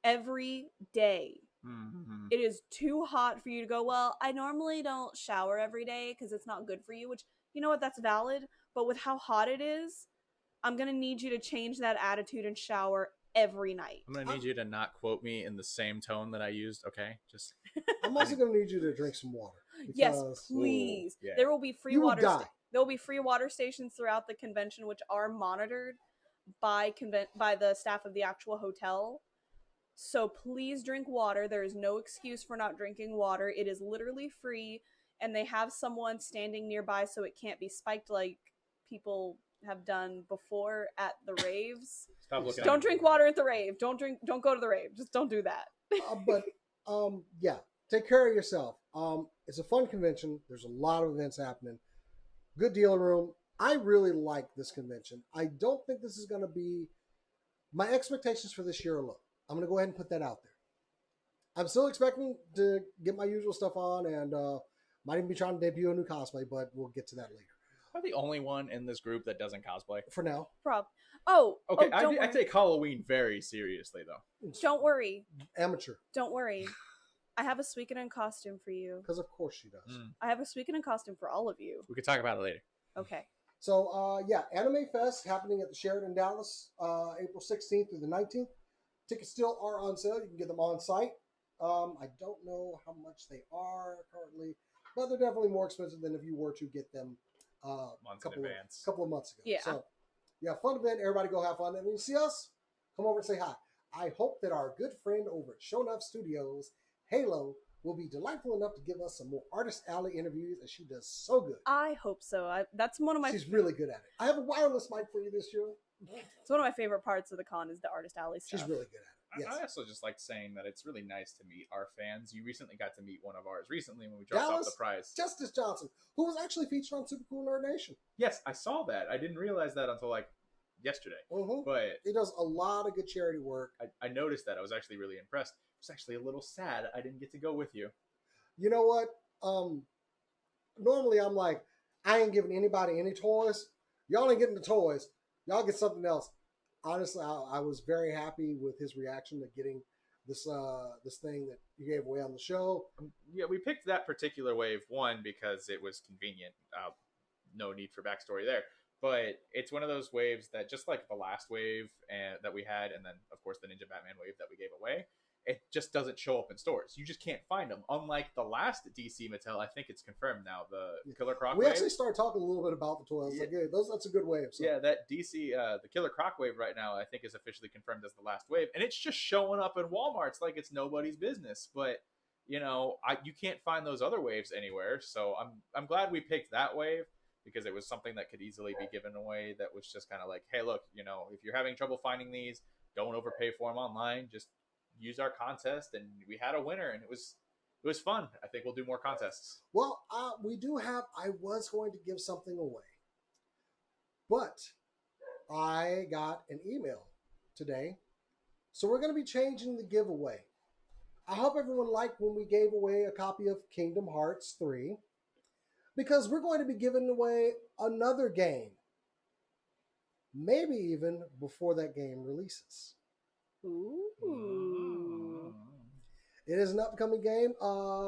every day. Mm-hmm. It is too hot for you to go, well, I normally don't shower every day because it's not good for you, which, you know what, that's valid. But with how hot it is, I'm going to need you to change that attitude and shower every night. I'm going to need you to not quote me in the same tone that I used, okay? Just I'm also going to need you to drink some water. Yes, please. yeah. There will be free You will water. die. There will be free water stations throughout the convention, which are monitored by the staff of the actual hotel. So please drink water. There is no excuse for not drinking water. It is literally free, and they have someone standing nearby so it can't be spiked like people have done before at the raves. Stop looking. Don't drink water at the rave. Don't go to the rave. Just don't do that. Yeah, take care of yourself. It's a fun convention. There's a lot of events happening. Good dealer room. I really like this convention. I don't think this is going to be, my expectations for this year are low. I'm going to go ahead and put that out there. I'm still expecting to get my usual stuff on, and might even be trying to debut a new cosplay, but we'll get to that later. I'm the only one in this group that doesn't cosplay. For now. Okay, don't I take Halloween very seriously, though. Don't worry. Amateur. Don't worry. I have a Suikoden costume for you. Because of course she does. I have a Suikoden costume for all of you. We could talk about it later. Okay. So, AnimeFest happening at the Sheraton Dallas, April 16th through the 19th. Tickets still are on sale. You can get them on site. I don't know how much they are currently, but they're definitely more expensive than if you were to get them Months in advance. couple of months ago. Yeah. So, yeah, fun event. Everybody go have fun. And when you see us, come over and say hi. I hope that our good friend over at Show Enough Studios, Halo, will be delightful enough to give us some more Artist Alley interviews, as she does so good. I hope so. That's one of my. She's really good at it. I have a wireless mic for you this year. It's one of my favorite parts of the con is the Artist Alley stuff. She's really good at it. Yes. I also just like saying that it's really nice to meet our fans. You recently got to meet one of ours when we dropped off the prize. Justice Johnson, who was actually featured on Super Cool Nerd Nation. Yes, I saw that. I didn't realize that until like yesterday. Mm-hmm. But he does a lot of good charity work. I noticed that. I was actually really impressed. I was actually a little sad I didn't get to go with you. You know what? Normally I'm like, I ain't giving anybody any toys. Y'all ain't getting the toys. Y'all get something else. Honestly, I was very happy with his reaction to getting this thing that you gave away on the show. Yeah, we picked that particular wave one because it was convenient. No need for backstory there. But it's one of those waves that, just like the last wave that we had, and then of course the Ninja Batman wave that we gave away, it just doesn't show up in stores. You just can't find them. Unlike the last DC Mattel, I think it's confirmed now, the Killer Croc We wave. actually started talking a little bit about the toys. Yeah. Like, yeah, that's a good wave. So. Yeah, that DC, the Killer Croc wave right now, I think is officially confirmed as the last wave, and it's just showing up in Walmart's like it's nobody's business. But you can't find those other waves anywhere. So I'm glad we picked that wave, because it was something that could easily be given away. That was just kind of like, hey, look, if you're having trouble finding these, don't overpay for them online. Just use our contest, and we had a winner, and it was fun. I think we'll do more contests. Well, we do have. I was going to give something away, but I got an email today, so we're going to be changing the giveaway. I hope everyone liked when we gave away a copy of Kingdom Hearts 3, because we're going to be giving away another game, maybe even before that game releases. Ooh. It is an upcoming game.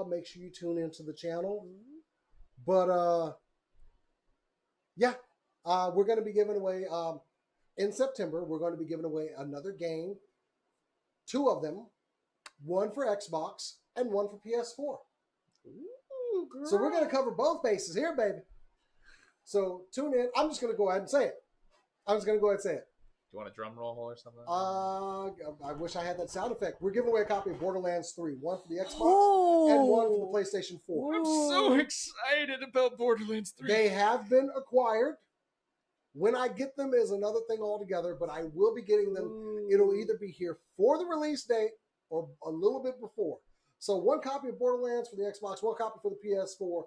Make sure you tune into the channel. But yeah, we're going to be giving away in September. We're going to be giving away another game, 2 of them, one for Xbox and one for PS4. Ooh, girl. So we're going to cover both bases here, baby. So tune in. I'm just going to go ahead and say it. Do you want a drum roll or something? I wish I had that sound effect. We're giving away a copy of Borderlands 3, one for the Xbox and one for the PlayStation 4. I'm so excited about Borderlands 3. They have been acquired. When I get them is another thing altogether, but I will be getting them. Ooh. It'll either be here for the release date or a little bit before. So one copy of Borderlands for the Xbox, one copy for the PS4.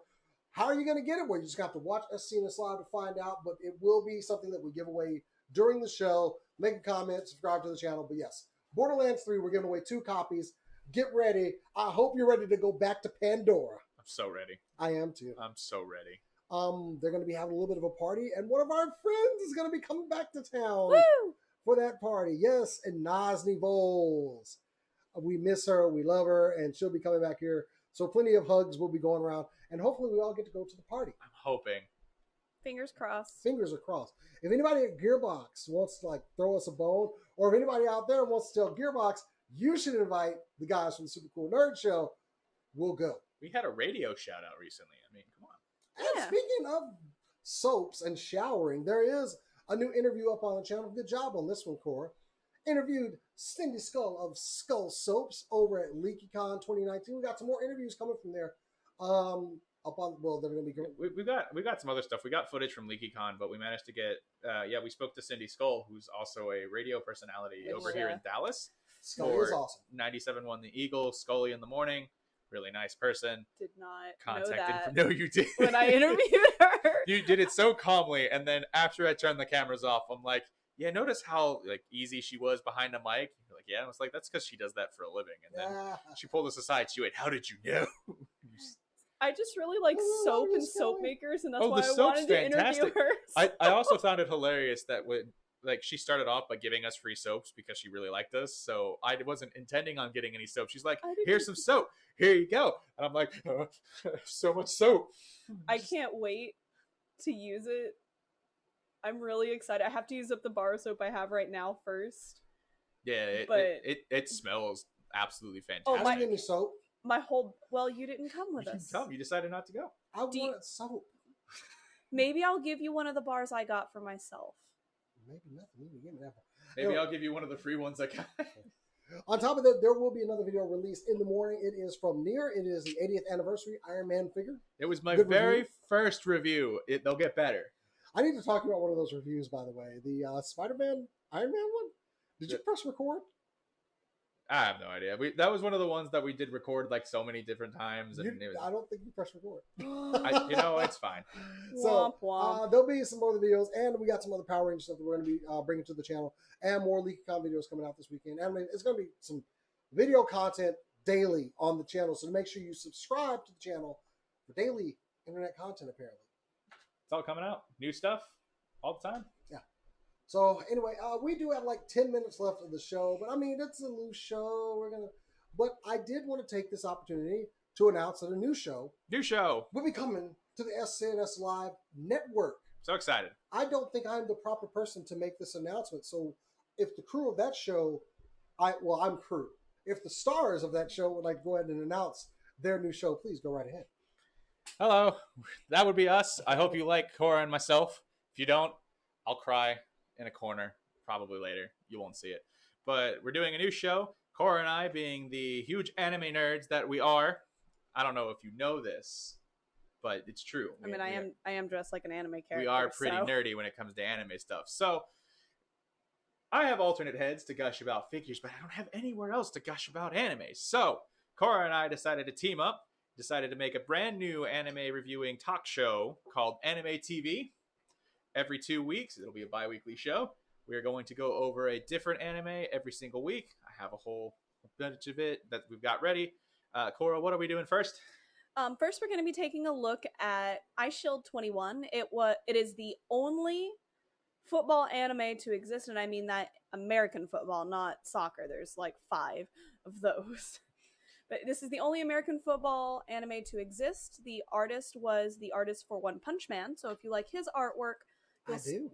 How are you going to get it? Well, you just have to watch SCNS Live to find out, but it will be something that we give away during the show. Make a comment, subscribe to the channel. But yes, Borderlands 3, we're giving away 2 copies. Get ready. I hope you're ready to go back to Pandora. I'm so ready. I am too. I'm so ready. They're going to be having a little bit of a party, and one of our friends is going to be coming back to town Woo! for that party. Yes, and Nazni Voles. We miss her. We love her, and she'll be coming back here. So plenty of hugs will be going around, and hopefully we all get to go to the party. I'm hoping. Fingers crossed. Fingers are crossed. If anybody at Gearbox wants to throw us a bone, or if anybody out there wants to tell Gearbox, you should invite the guys from the Super Cool Nerd Show, we'll go. We had a radio shout out recently. I mean, come on. And Yeah. speaking of soaps and showering, there is a new interview up on the channel. Good job on this one, Cora. Interviewed Cindy Skull of Skull Soaps over at LeakyCon 2019. We got some more interviews coming from there. They're going to be great. We got some other stuff. We got footage from LeakyCon, but we managed to get we spoke to Cindy Skull, who's also a radio personality over here in Dallas. Skull is awesome. 97.1 The Eagle, Scully in the Morning. Really nice person. Did not Contact know that info. No, you did. when I interviewed her. You did it so calmly, and then after I turned the cameras off, I'm like, yeah, notice how easy she was behind the mic. You're like, yeah, and I was like, that's because she does that for a living. And then she pulled us aside. She went, how did you know? I just really like soap and soap makers, and that's why the I soap's wanted to fantastic. interview her. I also found it hilarious that when she started off by giving us free soaps because she really liked us. So I wasn't intending on getting any soap. She's like, here's some soap. Here you go. And I'm like, so much soap. I can't wait to use it. I'm really excited. I have to use up the bar soap I have right now first. Yeah, it smells absolutely fantastic. Oh, I don't get any soap. You didn't come with you us. didn't come. You decided not to go. I wanted soap. Maybe I'll give you one of the bars I got for myself. Maybe nothing. Maybe give me that one. Maybe I'll give you one of the free ones I got. On top of that, there will be another video released in the morning. It is from Nier. It is the 80th anniversary Iron Man figure. It was my Good very review. first review. They'll get better. I need to talk about one of those reviews, by the way. The Spider-Man Iron Man one? Did you press record? I have no idea. That was one of the ones that we did record so many different times. And I don't think you pressed record. It's fine. So Womp womp. there'll be some more videos, and we got some other Power Rangers stuff that we're going to be bringing to the channel, and more LeakyCon videos coming out this weekend. And it's going to be some video content daily on the channel, so make sure you subscribe to the channel for daily internet content, apparently. It's all coming out. New stuff all the time. Yeah. So anyway, we do have 10 minutes left of the show, but I mean, it's a loose show. We're going to But I did want to take this opportunity to announce that a new show will be coming to the SCNS Live network. So excited. I don't think I'm the proper person to make this announcement. So if the crew of that show, I'm crew. If the stars of that show would like to go ahead and announce their new show, please go right ahead. Hello, that would be us. I hope you like Cora and myself. If you don't, I'll cry in a corner probably later. You won't see it. But we're doing a new show. Cora and I, being the huge anime nerds that we are, I don't know if you know this, but it's true. I am dressed like an anime character. We are pretty nerdy when it comes to anime stuff. So I have alternate heads to gush about figures, but I don't have anywhere else to gush about anime. So Cora and I decided to team up, decided to make a brand new anime reviewing talk show called Anime TV. Every 2 weeks, it'll be a bi-weekly show. We are going to go over a different anime every single week. I have a whole bunch of it that we've got ready. Cora, what are we doing first? First, we're going to be taking a look at iShield 21. It is the only football anime to exist, and I mean that American football, not soccer. There's like 5 of those. But this is the only American football anime to exist. The artist was the artist for One Punch Man, so if you like his artwork,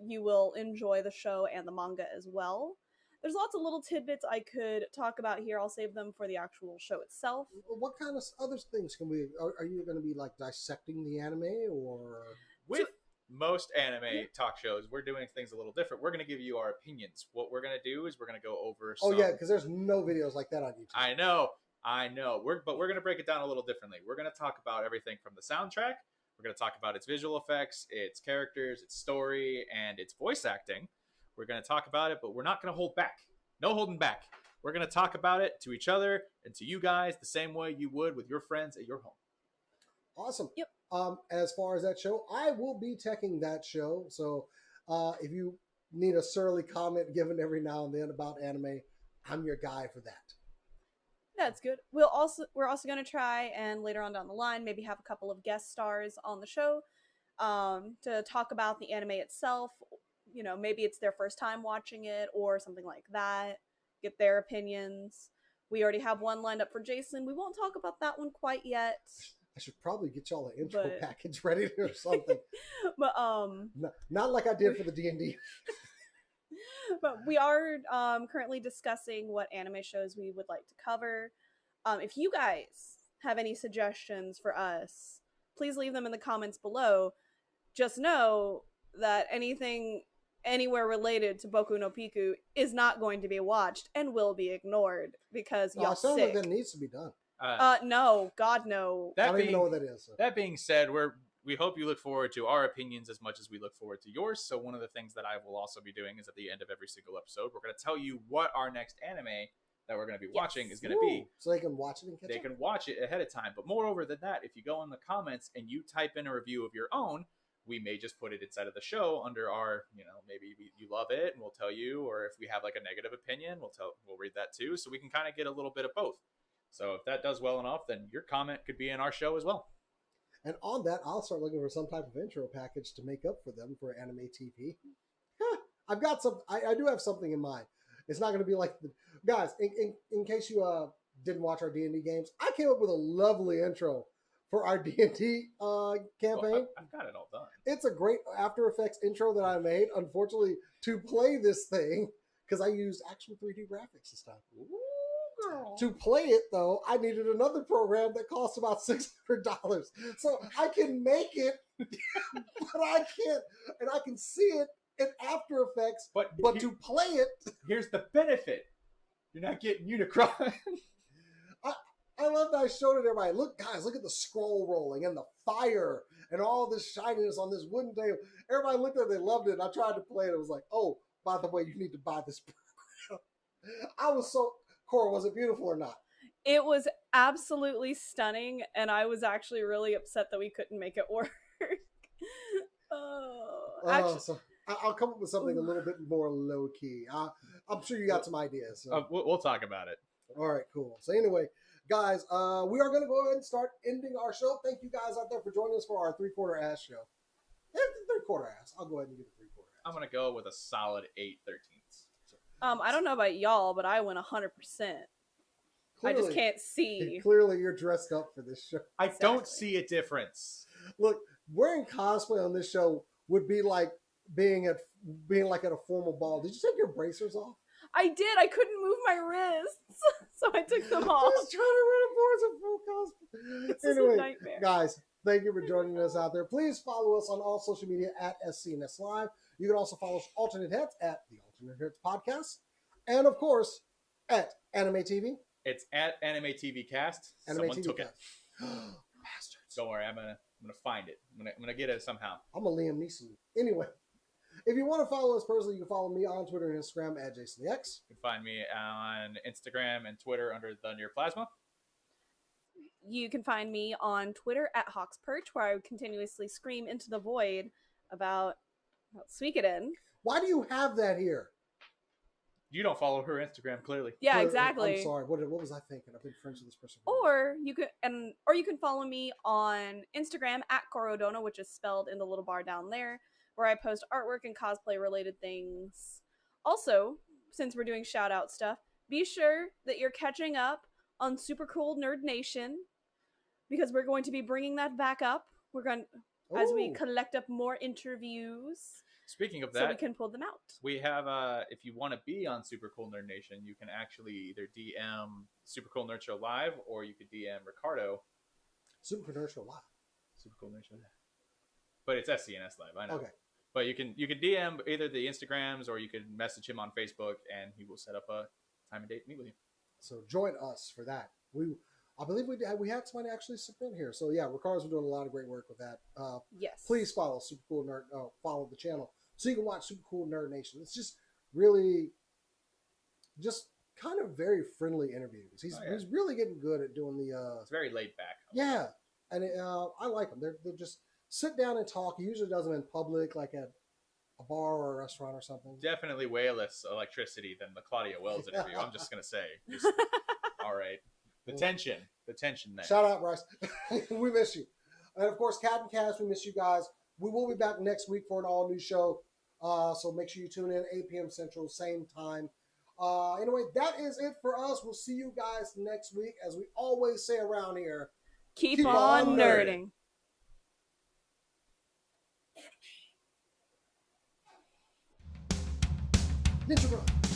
you will enjoy the show and the manga as well. There's lots of little tidbits I could talk about here. I'll save them for the actual show itself. What kind of other things are you going to be like dissecting the anime or? With most anime talk shows, we're doing things a little different. We're going to give you our opinions. What we're going to do is we're going to go over some... Oh yeah, because there's no videos like that on YouTube. I know. But we're going to break it down a little differently. We're going to talk about everything from the soundtrack. We're going to talk about its visual effects, its characters, its story, and its voice acting. We're going to talk about it, but we're not going to hold back. No holding back. We're going to talk about it to each other and to you guys the same way you would with your friends at your home. Awesome. Yep. As far as that show, I will be teching that show. So if you need a surly comment given every now and then about anime, I'm your guy for that. That's good. We're also going to try and later on down the line maybe have a couple of guest stars on the show to talk about the anime itself. You know, maybe it's their first time watching it or something like that. Get their opinions. We already have one lined up for Jason. We won't talk about that one quite yet. I should probably get y'all an intro package ready or something. But not like I did for the D&D. But we are currently discussing what anime shows we would like to cover. If you guys have any suggestions for us, please leave them in the comments below. Just know that anything anywhere related to Boku no Pico is not going to be watched and will be ignored because y'all sick. Like that needs to be done. No, God no. I don't even know what that is. So. That being said, we hope you look forward to our opinions as much as we look forward to yours. So one of the things that I will also be doing is at the end of every single episode, we're going to tell you what our next anime that we're going to be watching is going to be. So they can watch it and catch They can watch it ahead of time. But moreover than that, if you go in the comments and you type in a review of your own, we may just put it inside of the show under our, maybe you love it and we'll tell you, or if we have like a negative opinion, we'll read that too. So we can kind of get a little bit of both. So if that does well enough, then your comment could be in our show as well. And on that, I'll start looking for some type of intro package to make up for them for Anime TV. I've got some. I do have something in mind. It's not going to be like the guys. In case you didn't watch our D&D games, I came up with a lovely intro for our D&D campaign. Well, I've got it all done. It's a great After Effects intro that I made. Unfortunately, to play this thing, because I used actual 3D graphics this time. Ooh, girl. To play it, though, I needed another program that cost about $600. So I can make it, but I can't. And I can see it in After Effects, but to play it... Here's the benefit. You're not getting Unicron. I love that I showed it to everybody. Look, guys, look at the scroll rolling and the fire and all this shininess on this wooden table. Everybody looked at it, they loved it, and I tried to play it. It was like, oh, by the way, you need to buy this program. I was so... Cora, was it beautiful or not? It was absolutely stunning, and I was actually really upset that we couldn't make it work. So I'll come up with something a little bit more low-key. I'm sure you got some ideas. So. We'll talk about it. All right, cool. So anyway, guys, we are going to go ahead and start ending our show. Thank you guys out there for joining us for our 3/4 ass show. Yeah, 3/4 ass. I'll go ahead and give it 3/4 ass. I'm going to go with a solid 8/13. I don't know about y'all, but I went 100%. I just can't see. Clearly, you're dressed up for this show. I Exactly. don't see a difference. Look, wearing cosplay on this show would be like being like at a formal ball. Did you take your bracers off? I did. I couldn't move my wrists, so I took them off. Just trying to run a boards of full cosplay. This is a nightmare. Guys, thank you for joining us out there. Please follow us on all social media at SCNS Live. You can also follow us Alternate Heads at the Alternate Heads Podcast, and of course at Anime TV. It's at Anime TV Cast. Anime Someone TV took Cast. it. Bastards. Don't worry, I'm gonna find it. I'm gonna get it somehow. I'm a Liam Neeson. Anyway, if you want to follow us personally, you can follow me on Twitter and Instagram at JasonX. You can find me on Instagram and Twitter under the Near Plasma. You can find me on Twitter at HawksPerch, where I continuously scream into the void about Suikoden. Why do you have that here? You don't follow her Instagram, clearly. Yeah, Or- exactly. I'm sorry. What was I thinking? I've been friends with this person. for years. Or you can follow me on Instagram at Korodona, which is spelled in the little bar down there, where I post artwork and cosplay related things. Also, since we're doing shout out stuff, be sure that you're catching up on Super Cool Nerd Nation, because we're going to be bringing that back up. We're going as we Ooh. collect up more interviews, Speaking of so that, we can pull them out. we have if you want to be on Super Cool Nerd Nation, you can actually either DM Super Cool Nerd Show Live or you could DM Ricardo. Super Commercial Live. Super Cool Nerd Show Live. But it's SCNS Live, I know. Okay. But you can DM either the Instagrams or you can message him on Facebook and he will set up a time and date to meet with you. So join us for that. I believe we had somebody actually submit here. So yeah, Ricardo's been doing a lot of great work with that. Yes. Please follow Super Cool Nerd. Follow the channel so you can watch Super Cool Nerd Nation. It's just really, just kind of very friendly interviews. He's really getting good at doing the. It's very laid back. Yeah, and I like them. They're just sit down and talk. He usually does them in public, like at a bar or a restaurant or something. Definitely way less electricity than the Claudia Wells interview. I'm just gonna say. All right. The tension there. Shout out, Bryce. We miss you. And of course, Cat and Cass, we miss you guys. We will be back next week for an all new show. So make sure you tune in 8 p.m. Central, same time. Anyway, that is it for us. We'll see you guys next week. As we always say around here, Keep on nerding. Ninja Run.